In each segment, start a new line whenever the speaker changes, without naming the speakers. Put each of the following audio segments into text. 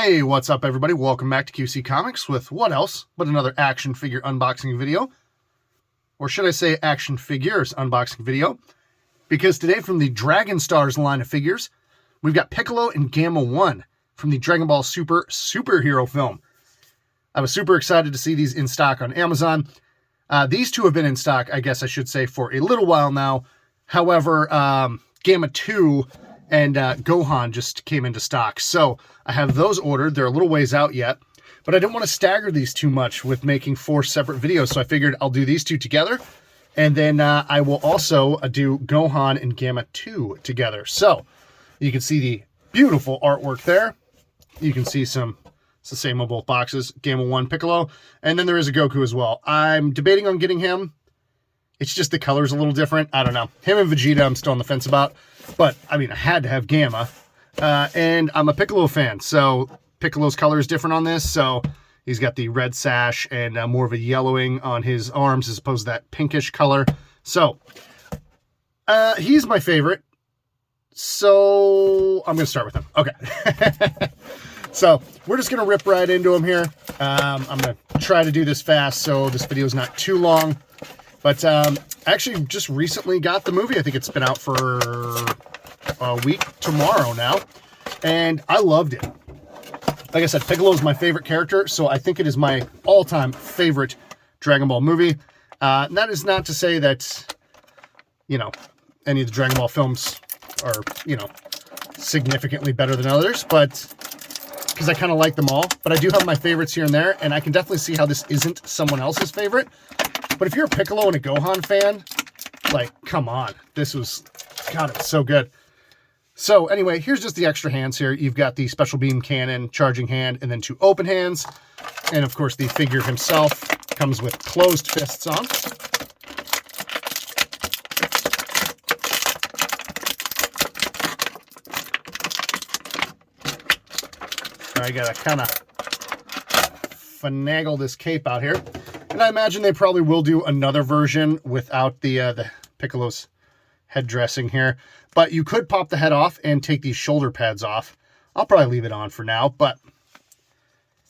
Hey, what's up everybody? Welcome back to QC Comics with what else but another action figure unboxing video. Or should I say action figures unboxing video. Because today from the Dragon Stars line of figures, we've got Piccolo and Gamma 1 from the Dragon Ball Super superhero film. I was super excited to see these in stock on Amazon. These two have been in stock, I guess I should say, for a little while now. However, Gamma 2 and Gohan just came into stock. So I have those ordered. They're a little ways out yet, but I didn't want to stagger these too much with making 4 separate videos. So I figured I'll do these two together. And then I will also do Gohan and Gamma 2 together. So you can see the beautiful artwork there. You can see it's the same on both boxes, Gamma 1 Piccolo. And then there is a Goku as well. I'm debating on getting him. It's just the color's a little different. I don't know. Him and Vegeta I'm still on the fence about. But, I mean, I had to have Gamma. And I'm a Piccolo fan. So, Piccolo's color is different on this. So, he's got the red sash and more of a yellowing on his arms as opposed to that pinkish color. So, he's my favorite. So, I'm going to start with him. Okay. So, we're just going to rip right into him here. I'm going to try to do this fast so this video is not too long. But I actually just recently got the movie. I think it's been out for a week tomorrow now. And I loved it. Like I said, Piccolo is my favorite character. So I think it is my all-time favorite Dragon Ball movie. And that is not to say that, you know, any of the Dragon Ball films are, you know, significantly better than others. But because I kind of like them all. But I do have my favorites here and there. And I can definitely see how this isn't someone else's favorite. But if you're a Piccolo and a Gohan fan, like, come on. This was, God, it was so good. So, anyway, here's just the extra hands here. You've got the special beam cannon, charging hand, and then 2 open hands. And, of course, the figure himself comes with closed fists on. I gotta kind of finagle this cape out here. And I imagine they probably will do another version without the Piccolo's head dressing here. But you could pop the head off and take these shoulder pads off. I'll probably leave it on for now, but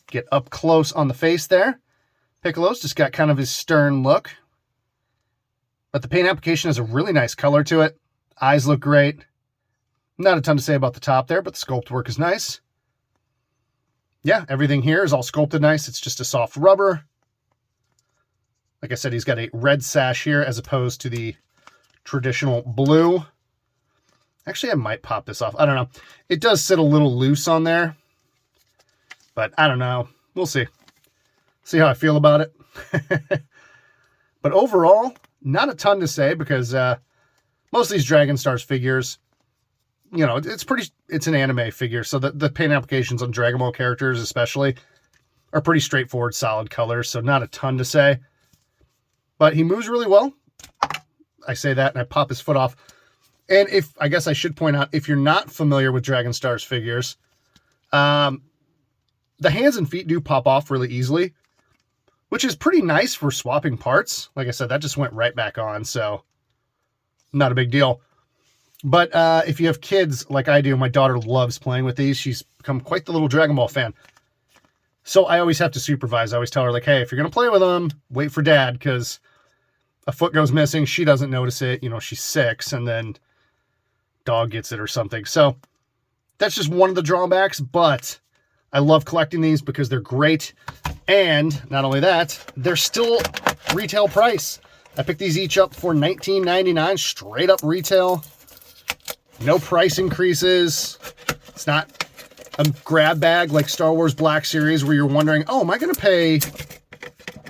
get up close on the face there. Piccolo's just got kind of his stern look. But the paint application has a really nice color to it. Eyes look great. Not a ton to say about the top there, but the sculpt work is nice. Yeah, everything here is all sculpted nice. It's just a soft rubber. Like I said, he's got a red sash here as opposed to the traditional blue. Actually, I might pop this off. I don't know. It does sit a little loose on there. But I don't know. We'll see. See how I feel about it. But overall, not a ton to say because most of these Dragon Stars figures, you know, it's an anime figure. So the paint applications on Dragon Ball characters especially are pretty straightforward, solid colors. So not a ton to say. But he moves really well. I say that and I pop his foot off. And I guess I should point out, if you're not familiar with Dragon Stars figures, the hands and feet do pop off really easily, which is pretty nice for swapping parts. Like I said, that just went right back on, so not a big deal. But if you have kids like I do, my daughter loves playing with these. She's become quite the little Dragon Ball fan. So I always have to supervise. I always tell her, like, hey, if you're going to play with them, wait for Dad, because a foot goes missing. She doesn't notice it. You know, she's 6, and then dog gets it or something. So that's just one of the drawbacks, but I love collecting these because they're great. And not only that, they're still retail price. I picked these each up for $19.99, straight up retail. No price increases. It's not a grab bag like Star Wars Black Series where you're wondering, oh, am I going to pay...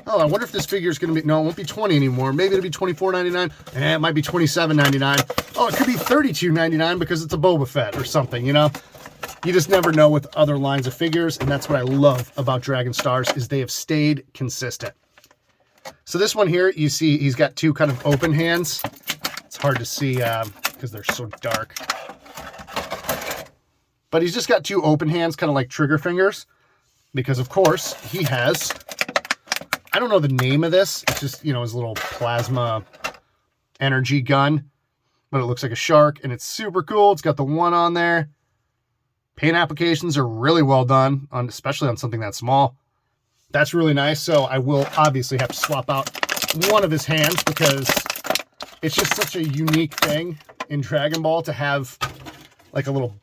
Oh, I wonder if this figure is going to be... No, it won't be $20 anymore. Maybe it'll be $24.99. It might be $27.99. Oh, it could be $32.99 because it's a Boba Fett or something, you know? You just never know with other lines of figures, and that's what I love about Dragon Stars is they have stayed consistent. So this one here, you see he's got 2 kind of open hands. It's hard to see because they're so dark. But he's just got 2 open hands, kind of like trigger fingers, because of course he has... I don't know the name of this. It's just, you know, his little plasma energy gun. But it looks like a shark, and it's super cool. It's got the 1 on there. Paint applications are really well done, especially on something that small. That's really nice. So I will obviously have to swap out one of his hands because it's just such a unique thing in Dragon Ball to have like a little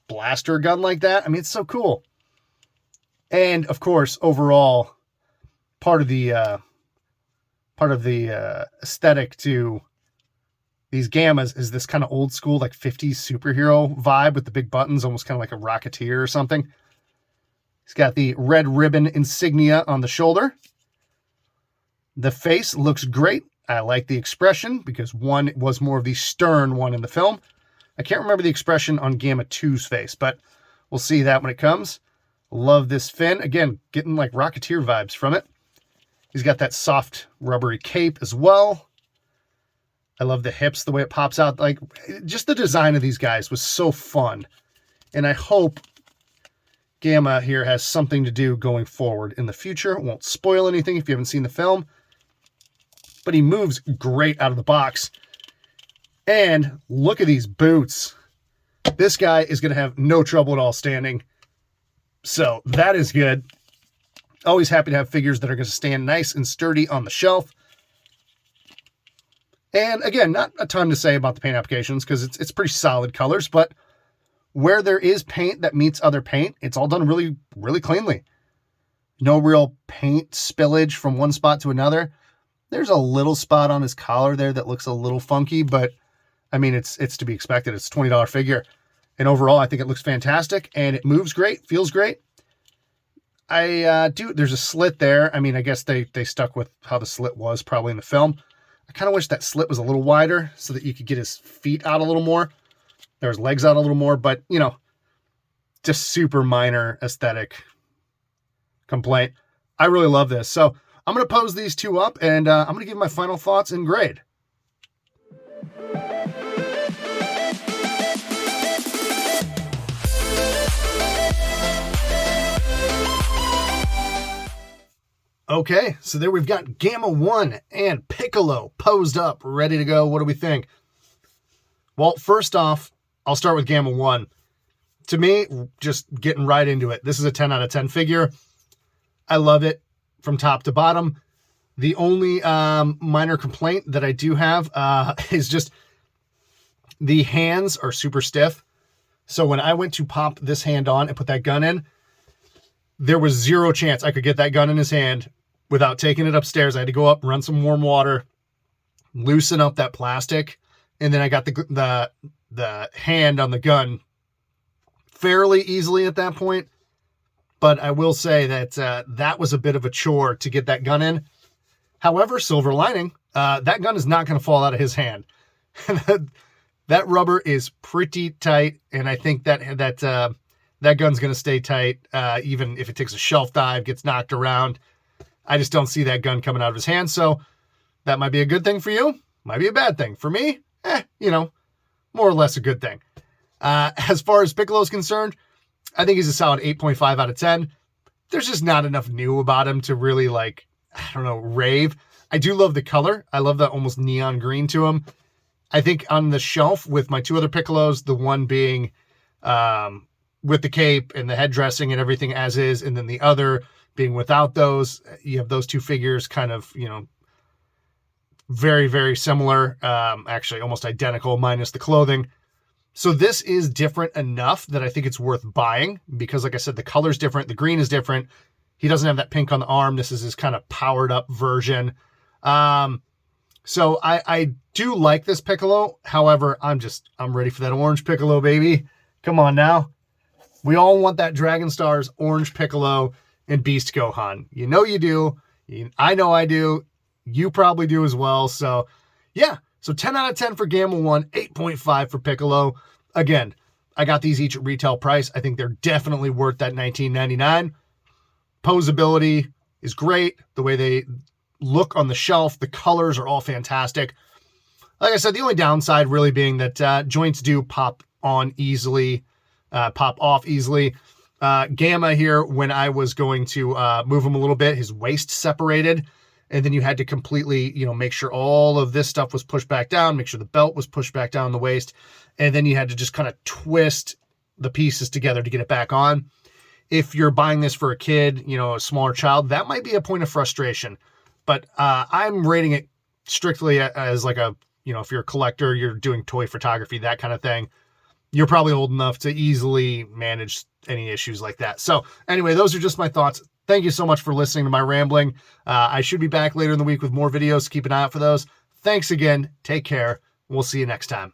blaster gun like that. I mean, it's so cool. And of course, overall, part of the aesthetic to these Gammas is this kind of old school, like 50s superhero vibe with the big buttons, almost kind of like a Rocketeer or something. He's got the red ribbon insignia on the shoulder. The face looks great. I like the expression because one was more of the stern one in the film. I can't remember the expression on Gamma 2's face, but we'll see that when it comes. Love this fin. Again, getting like Rocketeer vibes from it. He's got that soft rubbery cape as well. I love the hips, the way it pops out. Like, just the design of these guys was so fun. And I hope Gamma here has something to do going forward in the future. It won't spoil anything if you haven't seen the film. But he moves great out of the box. And look at these boots. This guy is going to have no trouble at all standing. So that is good. Always happy to have figures that are going to stand nice and sturdy on the shelf. And again, not a ton to say about the paint applications because it's pretty solid colors, but where there is paint that meets other paint, it's all done really, really cleanly. No real paint spillage from one spot to another. There's a little spot on his collar there that looks a little funky, but I mean, it's to be expected. It's a $20 figure. And overall, I think it looks fantastic and it moves great, feels great. There's a slit there. I mean, I guess they stuck with how the slit was probably in the film. I kind of wish that slit was a little wider so that you could get his feet out a little more. There's legs out a little more, but you know, just super minor aesthetic complaint. I really love this. So I'm going to pose these two up and I'm going to give my final thoughts and grade. Okay, so there we've got Gamma 1 and Piccolo posed up, ready to go. What do we think? Well, first off, I'll start with Gamma 1. To me, just getting right into it. This is a 10 out of 10 figure. I love it from top to bottom. The only minor complaint that I do have is just the hands are super stiff. So when I went to pop this hand on and put that gun in, there was zero chance I could get that gun in his hand without taking it upstairs. I had to go up, run some warm water, loosen up that plastic, and then I got the hand on the gun fairly easily at that point. But I will say that that was a bit of a chore to get that gun in. However, silver lining, that gun is not going to fall out of his hand. That rubber is pretty tight, and I think that gun's going to stay tight, even if it takes a shelf dive, gets knocked around. I just don't see that gun coming out of his hand, so that might be a good thing for you, might be a bad thing. For me, more or less a good thing. As far as Piccolo is concerned, I think he's a solid 8.5 out of 10. There's just not enough new about him to really, rave. I do love the color. I love that almost neon green to him. I think on the shelf with my two other Piccolos, the one being with the cape and the head dressing and everything as is, and then the other being without those, you have those two figures kind of, very, very similar, actually almost identical minus the clothing. So this is different enough that I think it's worth buying because, like I said, the color's different. The green is different. He doesn't have that pink on the arm. This is his kind of powered up version. So I do like this Piccolo. However, I'm ready for that orange Piccolo, baby. Come on now. We all want that Dragon Stars orange Piccolo and Beast Gohan. You know you do. I know I do. You probably do as well. So yeah. So 10 out of 10 for Gamma 1, 8.5 for Piccolo. Again, I got these each at retail price. I think they're definitely worth that $19.99. Posability is great. The way they look on the shelf, the colors are all fantastic. Like I said, the only downside really being that joints do pop on easily, pop off easily. Gamma here, when I was going to move him a little bit, his waist separated. And then you had to completely, make sure all of this stuff was pushed back down, make sure the belt was pushed back down the waist. And then you had to just kind of twist the pieces together to get it back on. If you're buying this for a kid, you know, a smaller child, that might be a point of frustration. But I'm rating it strictly as like a, you know, if you're a collector, you're doing toy photography, that kind of thing, you're probably old enough to easily manage any issues like that. So anyway, those are just my thoughts. Thank you so much for listening to my rambling. I should be back later in the week with more videos. Keep an eye out for those. Thanks again. Take care. We'll see you next time.